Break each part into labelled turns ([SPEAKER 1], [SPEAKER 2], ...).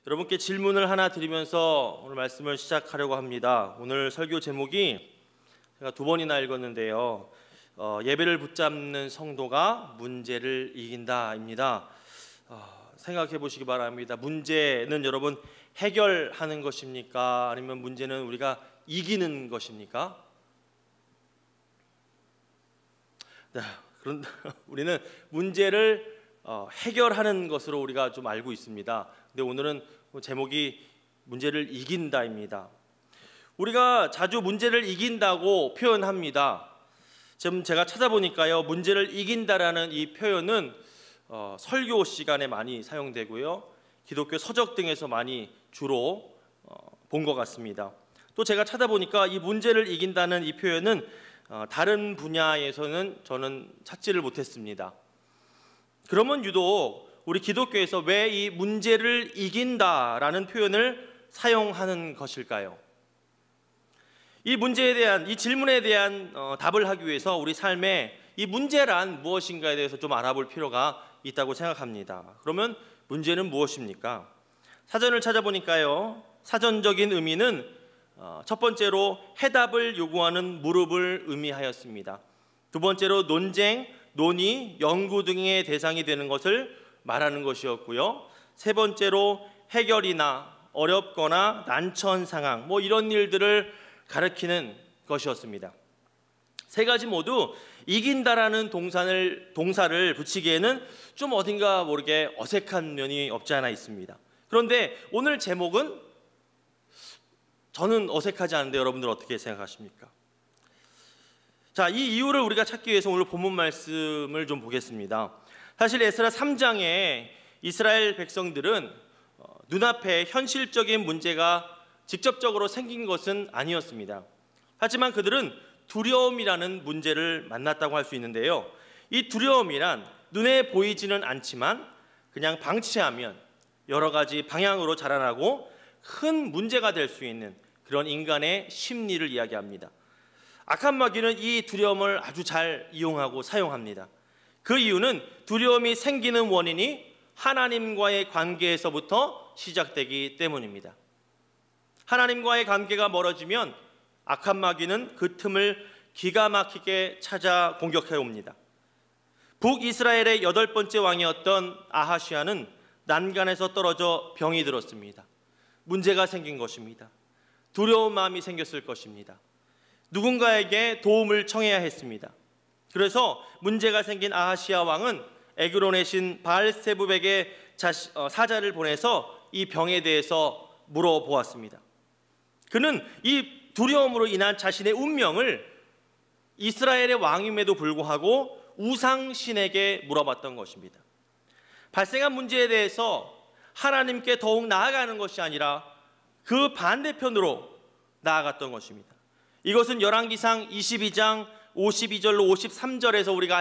[SPEAKER 1] 여러분께 질문을 하나 드리면서 오늘 말씀을 시작하려고 합니다. 오늘 설교 제목이 제가 2번이나 읽었는데요. 예배를 붙잡는 성도가 문제를 이긴다입니다. 생각해 보시기 바랍니다. 문제는 여러분 해결하는 것입니까? 아니면 문제는 우리가 이기는 것입니까? 네, 그런데 우리는 문제를 해결하는 것으로 우리가 좀 알고 있습니다. 근데 오늘은 제목이 문제를 이긴다입니다. 우리가 자주 문제를 이긴다고 표현합니다. 지금 제가 찾아보니까요, 문제를 이긴다라는 이 표현은 설교 시간에 많이 사용되고요, 기독교 서적 등에서 많이 주로 본 것 같습니다. 또 제가 찾아보니까 이 문제를 이긴다는 이 표현은 다른 분야에서는 저는 찾지를 못했습니다. 그러면 유독 우리 기독교에서 왜 이 문제를 이긴다라는 표현을 사용하는 것일까요? 이 문제에 대한, 이 질문에 대한 답을 하기 위해서 우리 삶에 이 문제란 무엇인가에 대해서 좀 알아볼 필요가 있다고 생각합니다. 그러면 문제는 무엇입니까? 사전을 찾아보니까요, 사전적인 의미는 첫 번째로 해답을 요구하는 무릎을 의미하였습니다. 두 번째로 논쟁, 논의, 연구 등의 대상이 되는 것을 말하는 것이었고요. 세 번째로 해결이나 어렵거나 난처한 상황, 이런 일들을 가리키는 것이었습니다. 세 가지 모두 이긴다라는 동사를 붙이기에는 좀 어딘가 모르게 어색한 면이 없지 않아 있습니다. 그런데 오늘 제목은 저는 어색하지 않은데 여러분들 어떻게 생각하십니까? 자, 이 이유를 우리가 찾기 위해서 오늘 본문 말씀을 좀 보겠습니다. 사실 에스라 3장에 이스라엘 백성들은 눈앞에 현실적인 문제가 직접적으로 생긴 것은 아니었습니다. 하지만 그들은 두려움이라는 문제를 만났다고 할 수 있는데요, 이 두려움이란 눈에 보이지는 않지만 그냥 방치하면 여러 가지 방향으로 자라나고 큰 문제가 될 수 있는 그런 인간의 심리를 이야기합니다. 악한 마귀는 이 두려움을 아주 잘 이용하고 사용합니다. 그 이유는 두려움이 생기는 원인이 하나님과의 관계에서부터 시작되기 때문입니다. 하나님과의 관계가 멀어지면 악한 마귀는 그 틈을 기가 막히게 찾아 공격해 옵니다. 북이스라엘의 8번째 왕이었던 아하시아는 난간에서 떨어져 병이 들었습니다. 문제가 생긴 것입니다. 두려운 마음이 생겼을 것입니다. 누군가에게 도움을 청해야 했습니다. 그래서 문제가 생긴 아하시아 왕은 에그론의 신 바알세붑에게 사자를 보내서 이 병에 대해서 물어보았습니다. 그는 이 두려움으로 인한 자신의 운명을 이스라엘의 왕임에도 불구하고 우상신에게 물어봤던 것입니다. 발생한 문제에 대해서 하나님께 더욱 나아가는 것이 아니라 그 반대편으로 나아갔던 것입니다. 이것은 열왕기상 22장 52절로 53절에서 우리가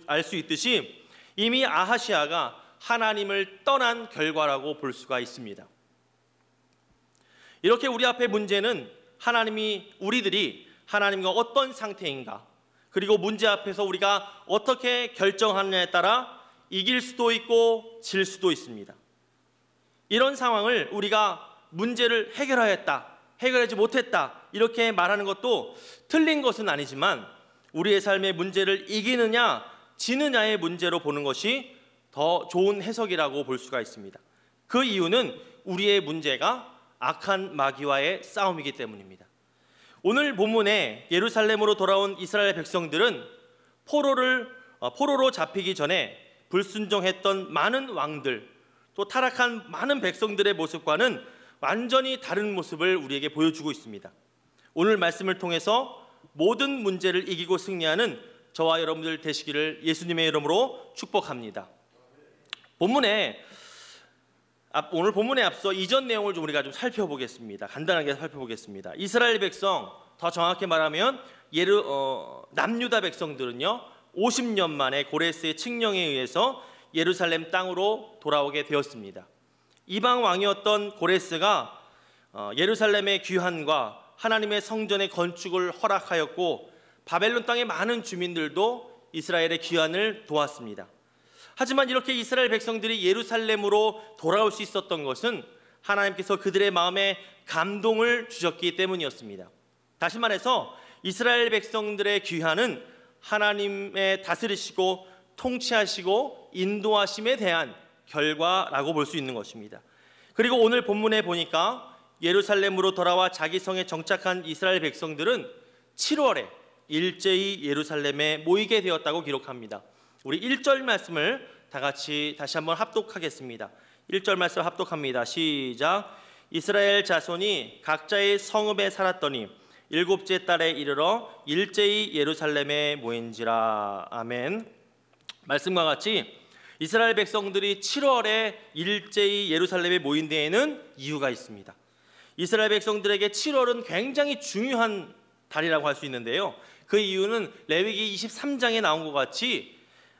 [SPEAKER 1] 알 수 있듯이 이미 아하시아가 하나님을 떠난 결과라고 볼 수가 있습니다. 이렇게 우리 앞에 문제는 우리들이 하나님과 어떤 상태인가, 그리고 문제 앞에서 우리가 어떻게 결정하느냐에 따라 이길 수도 있고 질 수도 있습니다. 이런 상황을 우리가 문제를 해결하지 못했다 이렇게 말하는 것도 틀린 것은 아니지만 우리의 삶의 문제를 이기느냐 지느냐의 문제로 보는 것이 더 좋은 해석이라고 볼 수가 있습니다. 그 이유는 우리의 문제가 악한 마귀와의 싸움이기 때문입니다. 오늘 본문에 예루살렘으로 돌아온 이스라엘 백성들은 포로로 잡히기 전에 불순종했던 많은 왕들, 또 타락한 많은 백성들의 모습과는 완전히 다른 모습을 우리에게 보여주고 있습니다. 오늘 말씀을 통해서 모든 문제를 이기고 승리하는 저와 여러분들 되시기를 예수님의 이름으로 축복합니다. 오늘 본문에 앞서 이전 내용을 우리가 좀 살펴보겠습니다. 간단하게 살펴보겠습니다. 이스라엘 백성, 더 정확히 말하면 남유다 백성들은요 50년 만에 고레스의 칙령에 의해서 예루살렘 땅으로 돌아오게 되었습니다. 이방 왕이었던 고레스가 예루살렘의 귀환과 하나님의 성전의 건축을 허락하였고 바벨론 땅의 많은 주민들도 이스라엘의 귀환을 도왔습니다. 하지만 이렇게 이스라엘 백성들이 예루살렘으로 돌아올 수 있었던 것은 하나님께서 그들의 마음에 감동을 주셨기 때문이었습니다. 다시 말해서 이스라엘 백성들의 귀환은 하나님의 다스리시고 통치하시고 인도하심에 대한 결과라고 볼 수 있는 것입니다. 그리고 오늘 본문에 보니까 예루살렘으로 돌아와 자기 성에 정착한 이스라엘 백성들은 7월에 일제히 예루살렘에 모이게 되었다고 기록합니다. 우리 1절 말씀을 다 같이 다시 한번 합독하겠습니다. 1절 말씀 합독합니다. 시작. 이스라엘 자손이 각자의 성읍에 살았더니 7째 달에 이르러 일제히 예루살렘에 모인지라. 아멘. 말씀과 같이 이스라엘 백성들이 7월에 일제히 예루살렘에 모인 데에는 이유가 있습니다. 이스라엘 백성들에게 7월은 굉장히 중요한 달이라고 할 수 있는데요. 그 이유는 레위기 23장에 나온 것 같이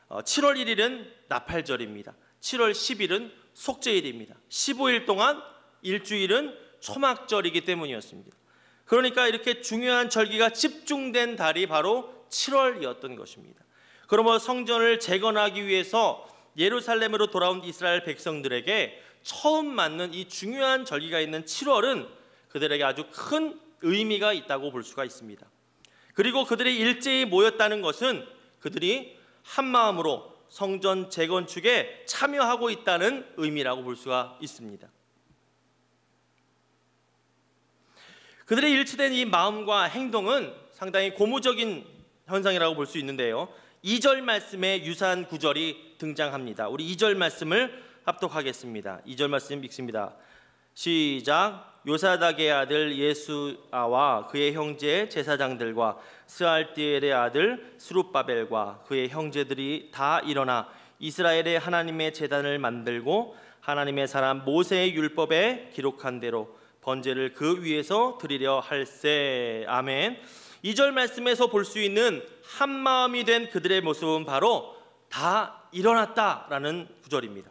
[SPEAKER 1] 7월 1일은 나팔절입니다. 7월 10일은 속죄일입니다. 15일 동안 일주일은 초막절이기 때문이었습니다. 그러니까 이렇게 중요한 절기가 집중된 달이 바로 7월이었던 것입니다. 그러므로 성전을 재건하기 위해서 예루살렘으로 돌아온 이스라엘 백성들에게 처음 맞는 이 중요한 절기가 있는 7월은 그들에게 아주 큰 의미가 있다고 볼 수가 있습니다. 그리고 그들이 일제히 모였다는 것은 그들이 한 마음으로 성전 재건축에 참여하고 있다는 의미라고 볼 수가 있습니다. 그들의 일치된 이 마음과 행동은 상당히 고무적인 현상이라고 볼 수 있는데요. 2절 말씀에 유사한 구절이 등장합니다. 우리 2절 말씀을 합독하겠습니다. 2절 말씀 읽습니다. 시작. 요사닥의 아들 예수아와 그의 형제 제사장들과 스알디엘의 아들 스룹바벨과 그의 형제들이 다 일어나 이스라엘의 하나님의 제단을 만들고 하나님의 사람 모세의 율법에 기록한 대로 번제를 그 위에서 드리려 할세. 아멘. 2절 말씀에서 볼 수 있는 한마음이 된 그들의 모습은 바로 다 일어났다라는 구절입니다.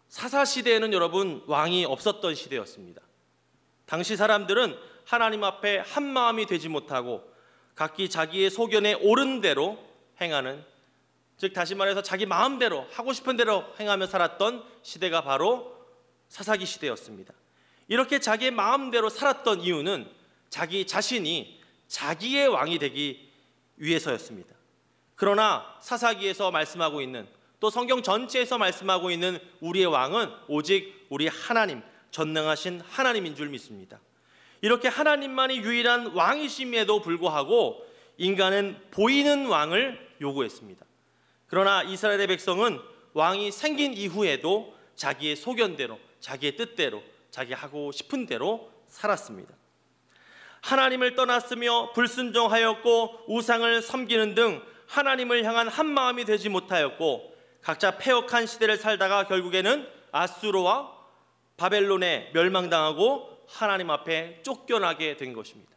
[SPEAKER 1] 사사시대에는 여러분 왕이 없었던 시대였습니다. 당시 사람들은 하나님 앞에 한마음이 되지 못하고 각기 자기의 소견에 옳은 대로 행하는, 즉 다시 말해서 자기 마음대로 하고 싶은 대로 행하며 살았던 시대가 바로 사사기 시대였습니다. 이렇게 자기의 마음대로 살았던 이유는 자기 자신이 자기의 왕이 되기 위해서였습니다. 그러나 사사기에서 말씀하고 있는, 또 성경 전체에서 말씀하고 있는 우리의 왕은 오직 우리 하나님, 전능하신 하나님인 줄 믿습니다. 이렇게 하나님만이 유일한 왕이심에도 불구하고 인간은 보이는 왕을 요구했습니다. 그러나 이스라엘의 백성은 왕이 생긴 이후에도 자기의 소견대로, 자기의 뜻대로, 자기 하고 싶은 대로 살았습니다. 하나님을 떠났으며 불순종하였고 우상을 섬기는 등 하나님을 향한 한마음이 되지 못하였고 각자 패역한 시대를 살다가 결국에는 아수르와 바벨론에 멸망당하고 하나님 앞에 쫓겨나게 된 것입니다.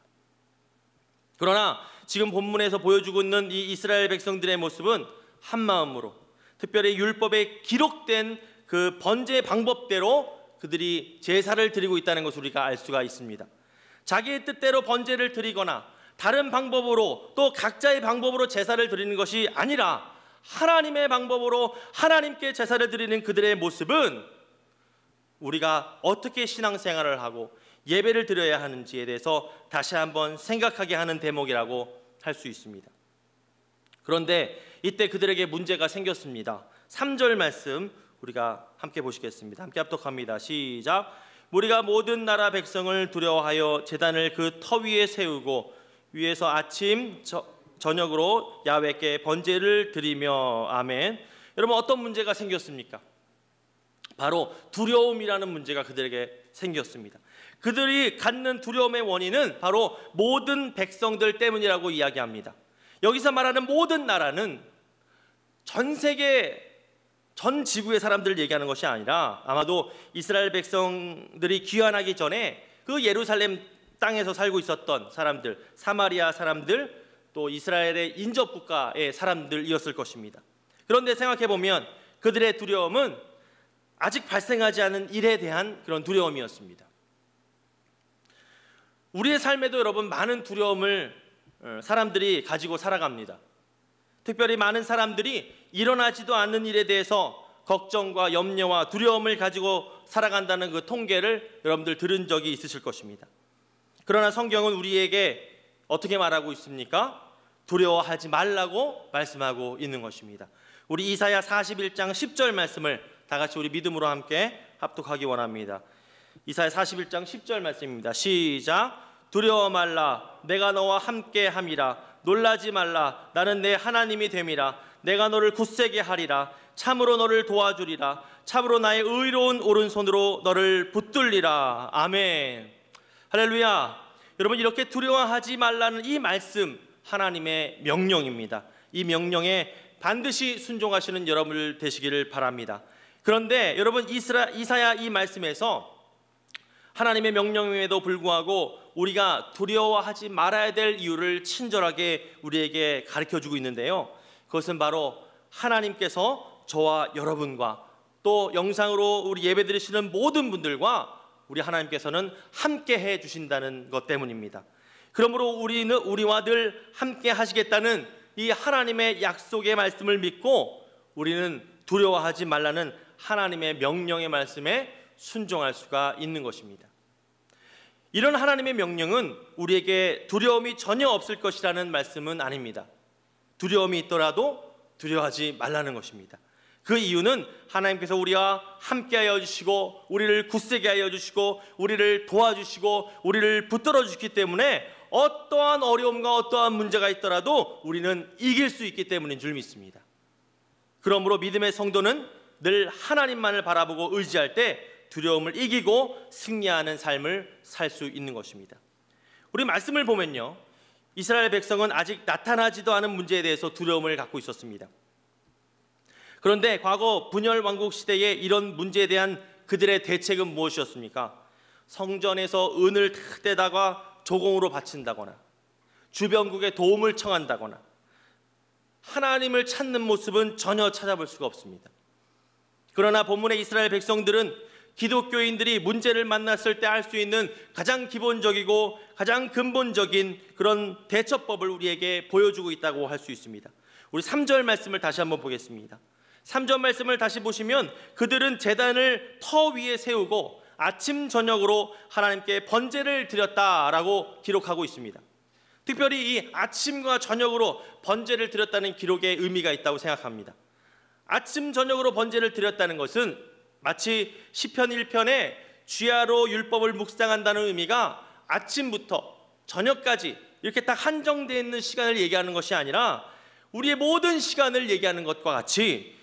[SPEAKER 1] 그러나 지금 본문에서 보여주고 있는 이 이스라엘 백성들의 모습은 한마음으로, 특별히 율법에 기록된 그 번제 방법대로 그들이 제사를 드리고 있다는 것을 우리가 알 수가 있습니다. 자기의 뜻대로 번제를 드리거나 다른 방법으로, 또 각자의 방법으로 제사를 드리는 것이 아니라 하나님의 방법으로 하나님께 제사를 드리는 그들의 모습은 우리가 어떻게 신앙생활을 하고 예배를 드려야 하는지에 대해서 다시 한번 생각하게 하는 대목이라고 할 수 있습니다. 그런데 이때 그들에게 문제가 생겼습니다. 3절 말씀 우리가 함께 보시겠습니다. 함께 합독합니다. 시작. 우리가 모든 나라 백성을 두려워하여 제단을 그 터 위에 세우고 위에서 아침 저녁으로 야훼께 번제를 드리며. 아멘. 여러분, 어떤 문제가 생겼습니까? 바로 두려움이라는 문제가 그들에게 생겼습니다. 그들이 갖는 두려움의 원인은 바로 모든 백성들 때문이라고 이야기합니다. 여기서 말하는 모든 나라는 전 세계, 전 지구의 사람들을 얘기하는 것이 아니라 아마도 이스라엘 백성들이 귀환하기 전에 그 예루살렘 땅에서 살고 있었던 사람들, 사마리아 사람들, 또 이스라엘의 인접국가의 사람들이었을 것입니다. 그런데 생각해보면 그들의 두려움은 아직 발생하지 않은 일에 대한 그런 두려움이었습니다. 우리의 삶에도 여러분 많은 두려움을 사람들이 가지고 살아갑니다. 특별히 많은 사람들이 일어나지도 않는 일에 대해서 걱정과 염려와 두려움을 가지고 살아간다는 그 통계를 여러분들 들은 적이 있으실 것입니다. 그러나 성경은 우리에게 어떻게 말하고 있습니까? 두려워하지 말라고 말씀하고 있는 것입니다. 우리 이사야 41장 10절 말씀을 다 같이 우리 믿음으로 함께 합독하기 원합니다. 이사야 41장 10절 말씀입니다. 시작. 두려워 말라, 내가 너와 함께 함이라. 놀라지 말라, 나는 내 하나님이 됨이라. 내가 너를 굳세게 하리라. 참으로 너를 도와주리라. 참으로 나의 의로운 오른손으로 너를 붙들리라. 아멘. 할렐루야. 여러분, 이렇게 두려워하지 말라는 이 말씀, 하나님의 명령입니다. 이 명령에 반드시 순종하시는 여러분 되시기를 바랍니다. 그런데 여러분, 이사야 이 말씀에서 하나님의 명령임에도 불구하고 우리가 두려워하지 말아야 될 이유를 친절하게 우리에게 가르쳐주고 있는데요, 그것은 바로 하나님께서 저와 여러분과 또 영상으로 우리 예배 드리시는 모든 분들과 우리 하나님께서는 함께 해 주신다는 것 때문입니다. 그러므로 우리와 늘 함께 하시겠다는 이 하나님의 약속의 말씀을 믿고 우리는 두려워하지 말라는 하나님의 명령의 말씀에 순종할 수가 있는 것입니다. 이런 하나님의 명령은 우리에게 두려움이 전혀 없을 것이라는 말씀은 아닙니다. 두려움이 있더라도 두려워하지 말라는 것입니다. 그 이유는 하나님께서 우리와 함께하여 주시고 우리를 굳세게 하여 주시고 우리를 도와주시고 우리를 붙들어 주시기 때문에 어떠한 어려움과 어떠한 문제가 있더라도 우리는 이길 수 있기 때문인 줄 믿습니다. 그러므로 믿음의 성도는 늘 하나님만을 바라보고 의지할 때 두려움을 이기고 승리하는 삶을 살 수 있는 것입니다. 우리 말씀을 보면요, 이스라엘 백성은 아직 나타나지도 않은 문제에 대해서 두려움을 갖고 있었습니다. 그런데 과거 분열 왕국 시대에 이런 문제에 대한 그들의 대책은 무엇이었습니까? 성전에서 은을 다 떼다가 조공으로 바친다거나 주변국의 도움을 청한다거나 하나님을 찾는 모습은 전혀 찾아볼 수가 없습니다. 그러나 본문의 이스라엘 백성들은 기독교인들이 문제를 만났을 때 할 수 있는 가장 기본적이고 가장 근본적인 그런 대처법을 우리에게 보여주고 있다고 할 수 있습니다. 우리 3절 말씀을 다시 한번 보겠습니다. 3절 말씀을 다시 보시면 그들은 제단을 터 위에 세우고 아침 저녁으로 하나님께 번제를 드렸다라고 기록하고 있습니다. 특별히 이 아침과 저녁으로 번제를 드렸다는 기록에 의미가 있다고 생각합니다. 아침 저녁으로 번제를 드렸다는 것은 마치 시편 1편에 주야로 율법을 묵상한다는 의미가 아침부터 저녁까지 이렇게 딱 한정되어 있는 시간을 얘기하는 것이 아니라 우리의 모든 시간을 얘기하는 것과 같이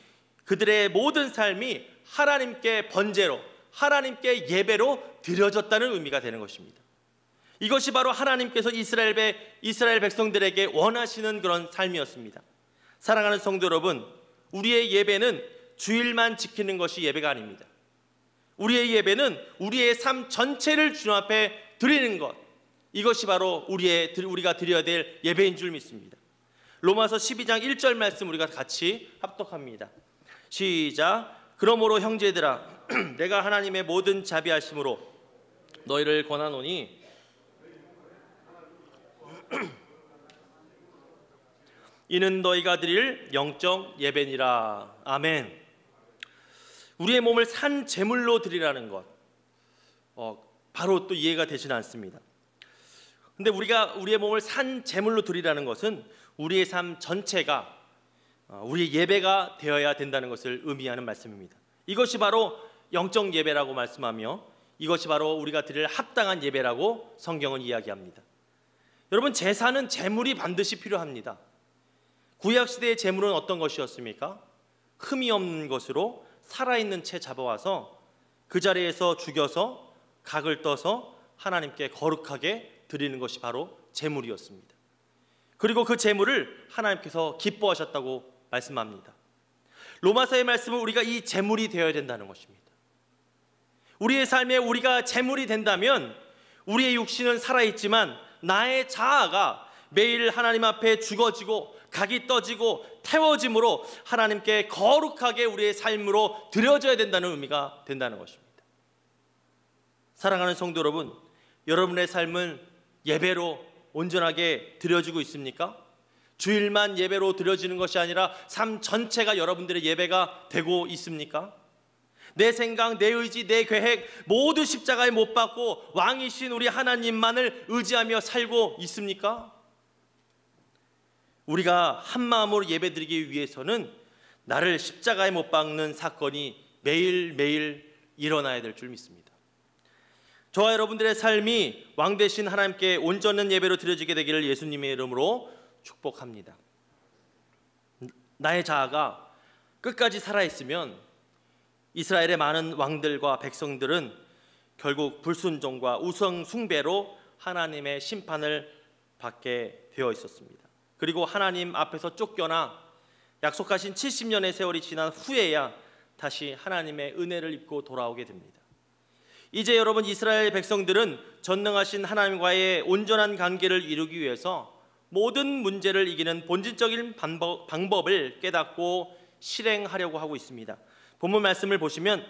[SPEAKER 1] 그들의 모든 삶이 하나님께 번제로, 하나님께 예배로 드려졌다는 의미가 되는 것입니다. 이것이 바로 하나님께서 이스라엘 백성들에게 원하시는 그런 삶이었습니다. 사랑하는 성도 여러분, 우리의 예배는 주일만 지키는 것이 예배가 아닙니다. 우리의 예배는 우리의 삶 전체를 주님 앞에 드리는 것, 이것이 바로 우리가 드려야 될 예배인 줄 믿습니다. 로마서 12장 1절 말씀 우리가 같이 합독합니다. 시작. 그러므로 형제들아, 내가 하나님의 모든 자비하심으로 너희를 권하노니 이는 너희가 드릴 영적 예배니라. 아멘. 우리의 몸을 산 제물로 드리라는 것, 바로 또 이해가 되지는 않습니다. 근데 우리가 우리의 몸을 산 제물로 드리라는 것은 우리의 삶 전체가 우리의 예배가 되어야 된다는 것을 의미하는 말씀입니다. 이것이 바로 영적 예배라고 말씀하며 이것이 바로 우리가 드릴 합당한 예배라고 성경은 이야기합니다. 여러분, 제사는 제물이 반드시 필요합니다. 구약시대의 제물은 어떤 것이었습니까? 흠이 없는 것으로 살아있는 채 잡아와서 그 자리에서 죽여서 각을 떠서 하나님께 거룩하게 드리는 것이 바로 제물이었습니다. 그리고 그 제물을 하나님께서 기뻐하셨다고 말씀합니다. 로마서의 말씀은 우리가 이 제물이 되어야 된다는 것입니다. 우리의 삶에 우리가 제물이 된다면 우리의 육신은 살아있지만 나의 자아가 매일 하나님 앞에 죽어지고 각이 떠지고 태워짐으로 하나님께 거룩하게 우리의 삶으로 드려져야 된다는 의미가 된다는 것입니다. 사랑하는 성도 여러분, 여러분의 삶은 예배로 온전하게 드려지고 있습니까? 주일만 예배로 드려지는 것이 아니라 삶 전체가 여러분들의 예배가 되고 있습니까? 내 생각, 내 의지, 내 계획 모두 십자가에 못 박고 왕이신 우리 하나님만을 의지하며 살고 있습니까? 우리가 한 마음으로 예배드리기 위해서는 나를 십자가에 못 박는 사건이 매일매일 일어나야 될 줄 믿습니다. 저와 여러분들의 삶이 왕 되신 하나님께 온전한 예배로 드려지게 되기를 예수님의 이름으로 축복합니다. 나의 자아가 끝까지 살아있으면 이스라엘의 많은 왕들과 백성들은 결국 불순종과 우상 숭배로 하나님의 심판을 받게 되어 있었습니다. 그리고 하나님 앞에서 쫓겨나 약속하신 70년의 세월이 지난 후에야 다시 하나님의 은혜를 입고 돌아오게 됩니다. 이제 여러분, 이스라엘 백성들은 전능하신 하나님과의 온전한 관계를 이루기 위해서 모든 문제를 이기는 본질적인 방법을 깨닫고 실행하려고 하고 있습니다. 본문 말씀을 보시면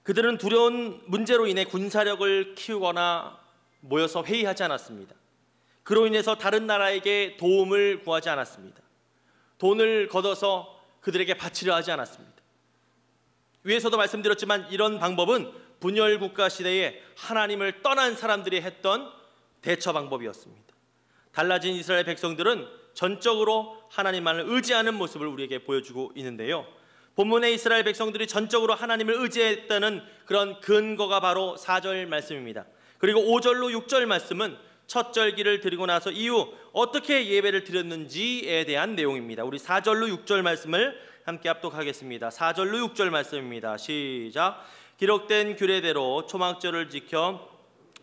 [SPEAKER 1] 그들은 두려운 문제로 인해 군사력을 키우거나 모여서 회의하지 않았습니다. 그로 인해서 다른 나라에게 도움을 구하지 않았습니다. 돈을 걷어서 그들에게 바치려 하지 않았습니다. 위에서도 말씀드렸지만 이런 방법은 분열 국가 시대에 하나님을 떠난 사람들이 했던 대처 방법이었습니다. 달라진 이스라엘 백성들은 전적으로 하나님만을 의지하는 모습을 우리에게 보여주고 있는데요. 본문의 이스라엘 백성들이 전적으로 하나님을 의지했다는 그런 근거가 바로 4절 말씀입니다. 그리고 5절로 6절 말씀은 첫 절기를 드리고 나서 이후 어떻게 예배를 드렸는지에 대한 내용입니다. 우리 4절로 6절 말씀을 함께 합독하겠습니다. 4절로 6절 말씀입니다. 시작. 기록된 규례대로 초막절을 지켜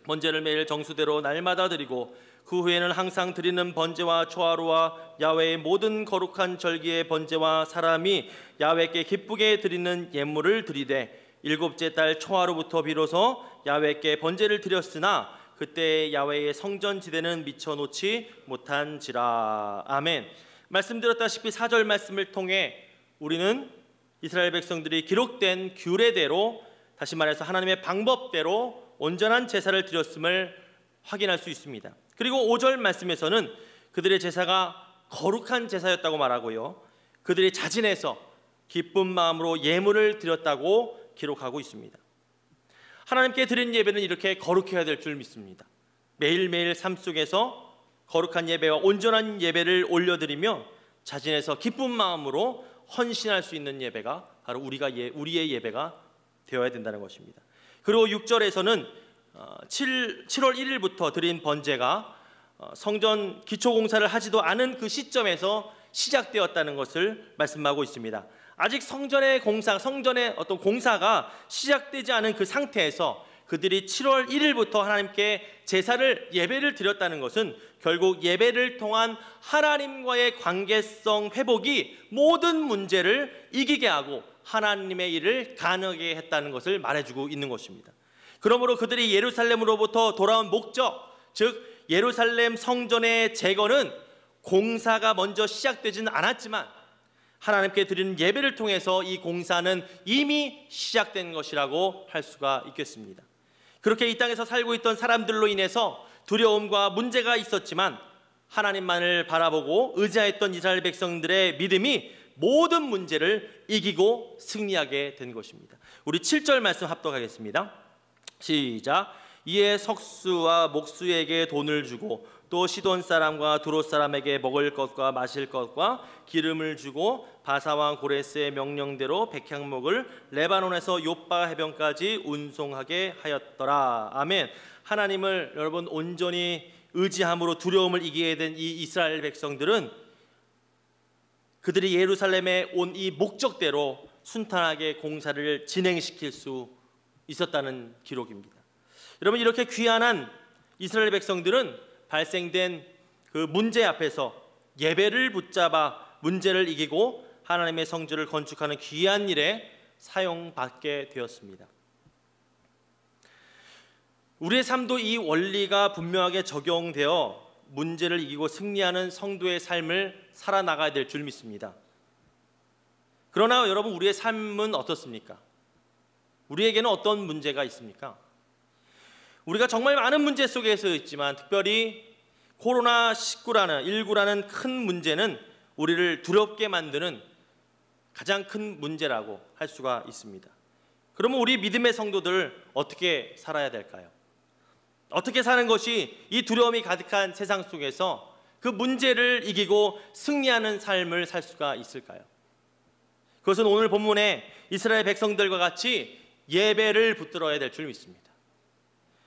[SPEAKER 1] 번제를 매일 정수대로 날마다 드리고 그 후에는 항상 드리는 번제와 초하루와 야훼의 모든 거룩한 절기의 번제와 사람이 야훼께 기쁘게 드리는 예물을 드리되 일곱째 달 초하루부터 비로소 야훼께 번제를 드렸으나 그때 야훼의 성전 지대는 미쳐놓지 못한지라. 아멘. 말씀드렸다시피 4절 말씀을 통해 우리는 이스라엘 백성들이 기록된 규례대로, 다시 말해서 하나님의 방법대로 온전한 제사를 드렸음을 확인할 수 있습니다. 그리고 5절 말씀에서는 그들의 제사가 거룩한 제사였다고 말하고요, 그들이 자진해서 기쁜 마음으로 예물을 드렸다고 기록하고 있습니다. 하나님께 드린 예배는 이렇게 거룩해야 될 줄 믿습니다. 매일매일 삶 속에서 거룩한 예배와 온전한 예배를 올려드리며 자진해서 기쁜 마음으로 헌신할 수 있는 예배가 바로 우리의 예배가 되어야 된다는 것입니다. 그리고 6절에서는 7월 1일부터 드린 번제가 성전 기초공사를 하지도 않은 그 시점에서 시작되었다는 것을 말씀하고 있습니다. 아직 성전의 어떤 공사가 시작되지 않은 그 상태에서 그들이 7월 1일부터 하나님께 예배를 드렸다는 것은 결국 예배를 통한 하나님과의 관계성 회복이 모든 문제를 이기게 하고 하나님의 일을 가능하게 했다는 것을 말해주고 있는 것입니다. 그러므로 그들이 예루살렘으로부터 돌아온 목적, 즉 예루살렘 성전의 재건은 공사가 먼저 시작되지는 않았지만 하나님께 드리는 예배를 통해서 이 공사는 이미 시작된 것이라고 할 수가 있겠습니다. 그렇게 이 땅에서 살고 있던 사람들로 인해서 두려움과 문제가 있었지만 하나님만을 바라보고 의지했던 이스라엘 백성들의 믿음이 모든 문제를 이기고 승리하게 된 것입니다. 우리 7절 말씀 합독하겠습니다. 시작. 이에 석수와 목수에게 돈을 주고 또 시돈 사람과 두롯 사람에게 먹을 것과 마실 것과 기름을 주고 바사왕 고레스의 명령대로 백향목을 레바논에서 요빠 해변까지 운송하게 하였더라. 아멘. 하나님을 여러분 온전히 의지함으로 두려움을 이기게 된 이 이스라엘 백성들은 그들이 예루살렘에 온 이 목적대로 순탄하게 공사를 진행시킬 수 있었다는 기록입니다. 여러분, 이렇게 귀한 이스라엘 백성들은 발생된 그 문제 앞에서 예배를 붙잡아 문제를 이기고 하나님의 성전을 건축하는 귀한 일에 사용받게 되었습니다. 우리의 삶도 이 원리가 분명하게 적용되어 문제를 이기고 승리하는 성도의 삶을 살아나가야 될 줄 믿습니다. 그러나 여러분, 우리의 삶은 어떻습니까? 우리에게는 어떤 문제가 있습니까? 우리가 정말 많은 문제 속에서 있지만 특별히 코로나19라는 큰 문제는 우리를 두렵게 만드는 가장 큰 문제라고 할 수가 있습니다. 그러면 우리 믿음의 성도들 어떻게 살아야 될까요? 어떻게 사는 것이 이 두려움이 가득한 세상 속에서 그 문제를 이기고 승리하는 삶을 살 수가 있을까요? 그것은 오늘 본문에 이스라엘 백성들과 같이 예배를 붙들어야 될 줄 믿습니다.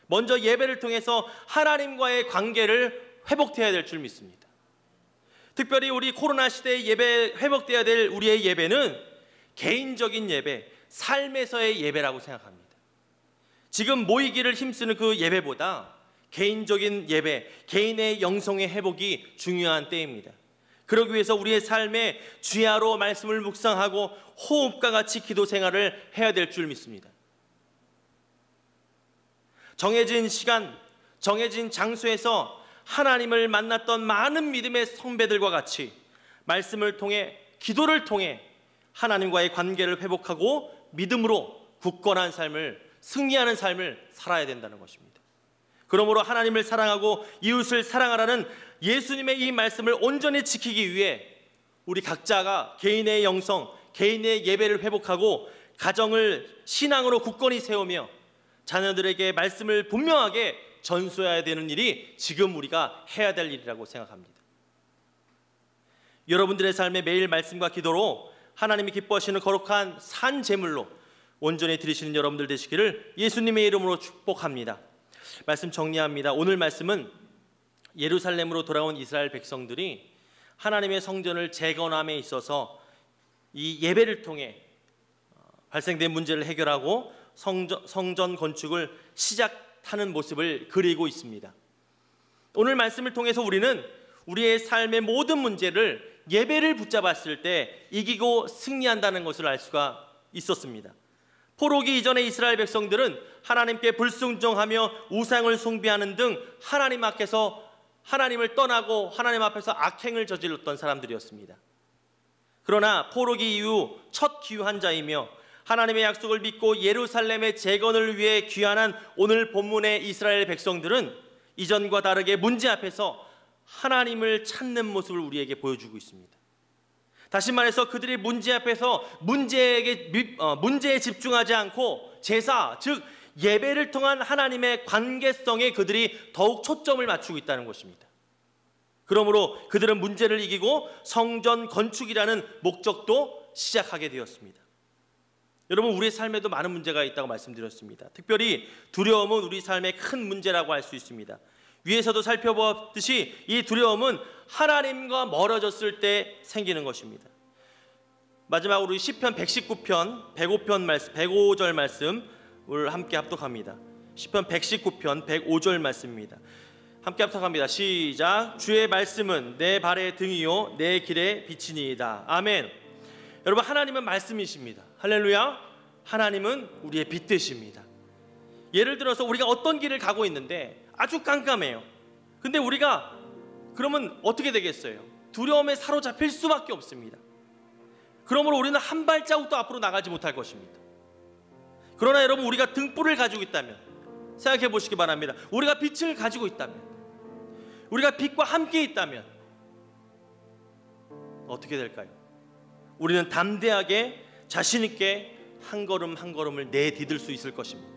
[SPEAKER 1] 먼저 예배를 통해서 하나님과의 관계를 회복해야 될 줄 믿습니다. 특별히 우리 코로나 시대에 회복돼야 될 우리의 예배는 개인적인 예배, 삶에서의 예배라고 생각합니다. 지금 모이기를 힘쓰는 그 예배보다 개인적인 예배, 개인의 영성의 회복이 중요한 때입니다. 그러기 위해서 우리의 삶에 주야로 말씀을 묵상하고 호흡과 같이 기도 생활을 해야 될 줄 믿습니다. 정해진 시간, 정해진 장소에서 하나님을 만났던 많은 믿음의 선배들과 같이 말씀을 통해, 기도를 통해 하나님과의 관계를 회복하고 믿음으로 굳건한 삶을, 승리하는 삶을 살아야 된다는 것입니다. 그러므로 하나님을 사랑하고 이웃을 사랑하라는 예수님의 이 말씀을 온전히 지키기 위해 우리 각자가 개인의 영성, 개인의 예배를 회복하고 가정을 신앙으로 굳건히 세우며 자녀들에게 말씀을 분명하게 전수해야 되는 일이 지금 우리가 해야 될 일이라고 생각합니다. 여러분들의 삶에 매일 말씀과 기도로 하나님이 기뻐하시는 거룩한 산 제물로 온전히 드리시는 여러분들 되시기를 예수님의 이름으로 축복합니다. 말씀 정리합니다. 오늘 말씀은 예루살렘으로 돌아온 이스라엘 백성들이 하나님의 성전을 재건함에 있어서 이 예배를 통해 발생된 문제를 해결하고 성전 건축을 시작하는 모습을 그리고 있습니다. 오늘 말씀을 통해서 우리는 우리의 삶의 모든 문제를 예배를 붙잡았을 때 이기고 승리한다는 것을 알 수가 있었습니다. 포로기 이전의 이스라엘 백성들은 하나님께 불순종하며 우상을 숭배하는 등 하나님 앞에서 하나님을 떠나고 하나님 앞에서 악행을 저질렀던 사람들이었습니다. 그러나 포로기 이후 첫 귀환 자이며 하나님의 약속을 믿고 예루살렘의 재건을 위해 귀환한 오늘 본문의 이스라엘 백성들은 이전과 다르게 문제 앞에서 하나님을 찾는 모습을 우리에게 보여주고 있습니다. 다시 말해서 그들이 문제 앞에서 문제에 집중하지 않고 제사, 즉 예배를 통한 하나님의 관계성에 그들이 더욱 초점을 맞추고 있다는 것입니다. 그러므로 그들은 문제를 이기고 성전 건축이라는 목적도 시작하게 되었습니다. 여러분, 우리의 삶에도 많은 문제가 있다고 말씀드렸습니다. 특별히 두려움은 우리 삶의 큰 문제라고 할 수 있습니다. 위에서도 살펴보았듯이 이 두려움은 하나님과 멀어졌을 때 생기는 것입니다. 마지막으로 시편 119편 105절 말씀을 함께 합독합니다. 시편 119편 105절 말씀입니다. 함께 합독합니다. 시작. 주의 말씀은 내 발의 등이요 내 길의 빛이니이다. 아멘. 여러분, 하나님은 말씀이십니다. 할렐루야. 하나님은 우리의 빛 되십니다. 예를 들어서 우리가 어떤 길을 가고 있는데 아주 깜깜해요. 근데 우리가 그러면 어떻게 되겠어요? 두려움에 사로잡힐 수밖에 없습니다. 그러므로 우리는 한 발자국도 앞으로 나가지 못할 것입니다. 그러나 여러분, 우리가 등불을 가지고 있다면 생각해 보시기 바랍니다. 우리가 빛을 가지고 있다면, 우리가 빛과 함께 있다면 어떻게 될까요? 우리는 담대하게 자신 있게 한 걸음 한 걸음을 내디딜 수 있을 것입니다.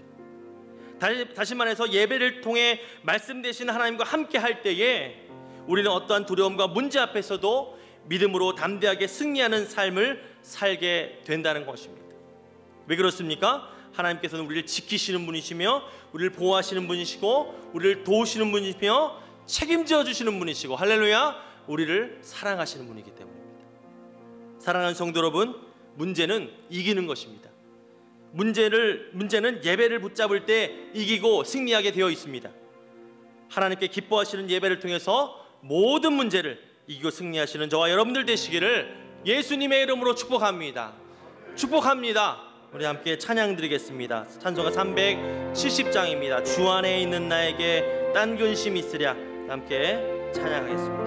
[SPEAKER 1] 다시 말해서 예배를 통해 말씀 되신 하나님과 함께 할 때에 우리는 어떠한 두려움과 문제 앞에서도 믿음으로 담대하게 승리하는 삶을 살게 된다는 것입니다. 왜 그렇습니까? 하나님께서는 우리를 지키시는 분이시며 우리를 보호하시는 분이시고 우리를 도우시는 분이시며 책임져 주시는 분이시고, 할렐루야, 우리를 사랑하시는 분이기 때문입니다. 사랑하는 성도 여러분, 문제는 이기는 것입니다. 문제는 예배를 붙잡을 때 이기고 승리하게 되어 있습니다. 하나님께 기뻐하시는 예배를 통해서 모든 문제를 이기고 승리하시는 저와 여러분들 되시기를 예수님의 이름으로 축복합니다. 축복합니다. 우리 함께 찬양 드리겠습니다. 찬송가 370장입니다. 주 안에 있는 나에게 딴 근심 있으랴. 함께 찬양하겠습니다.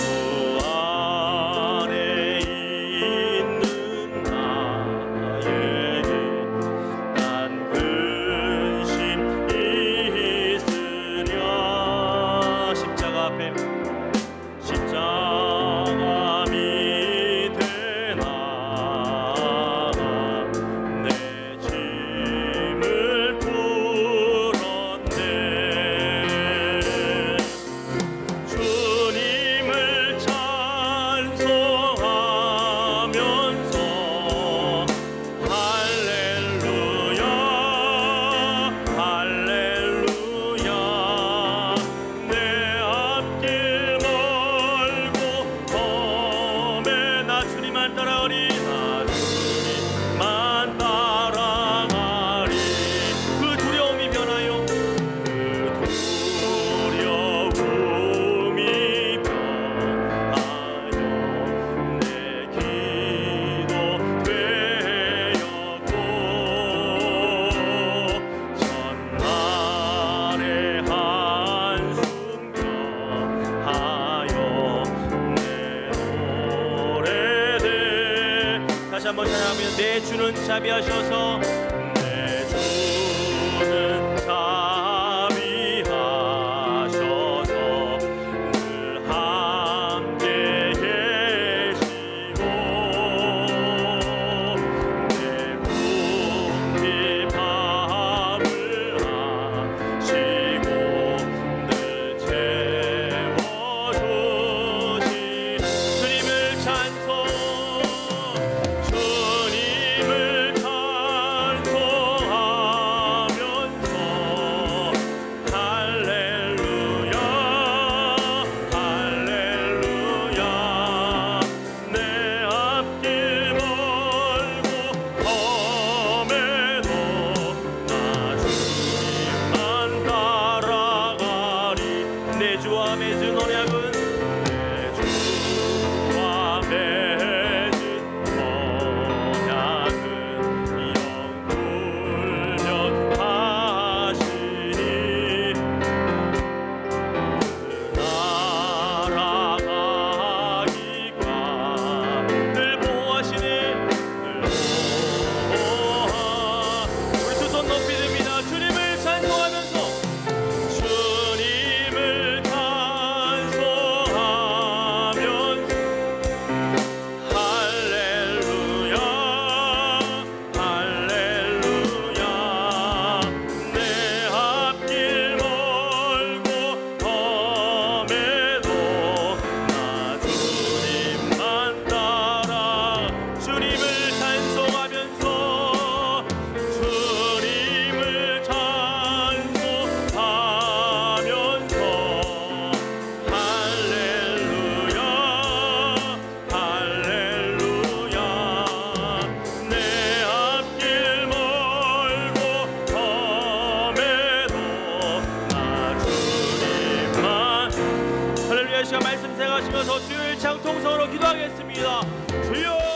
[SPEAKER 2] 주 안에 있는 나에게
[SPEAKER 1] 한번 찬양하며 내 주는 자비하셔서 내 주는 자비하셔서 늘 함께 계시고 내 궁핍함을 하시고 늘 채워주시 주님을 찬송 주님을 찬송하면서 할렐루야 할렐루야 내 앞길 멀고 험해도 나 주님만 따라가리 내 주와 맺은 언약은 내 주와 맺은 언약은 영불변하시니 날아가기가 늘 보호하시네 늘 보호하 우리 두 손 높이 듭니다 주님을 찬송하면서 주님을 찬송하면서 할렐루야 할렐루야 내 앞길 멀고 험해도 나 주님만 따라 주님을 찬송하면서 주님을 찬송하면서 할렐루야 할렐루야 내 앞길 멀고 험해도 나 주님만 할렐루야 시간 말씀 생각하시면서 주일 창통성으로 기도하겠습니다 주여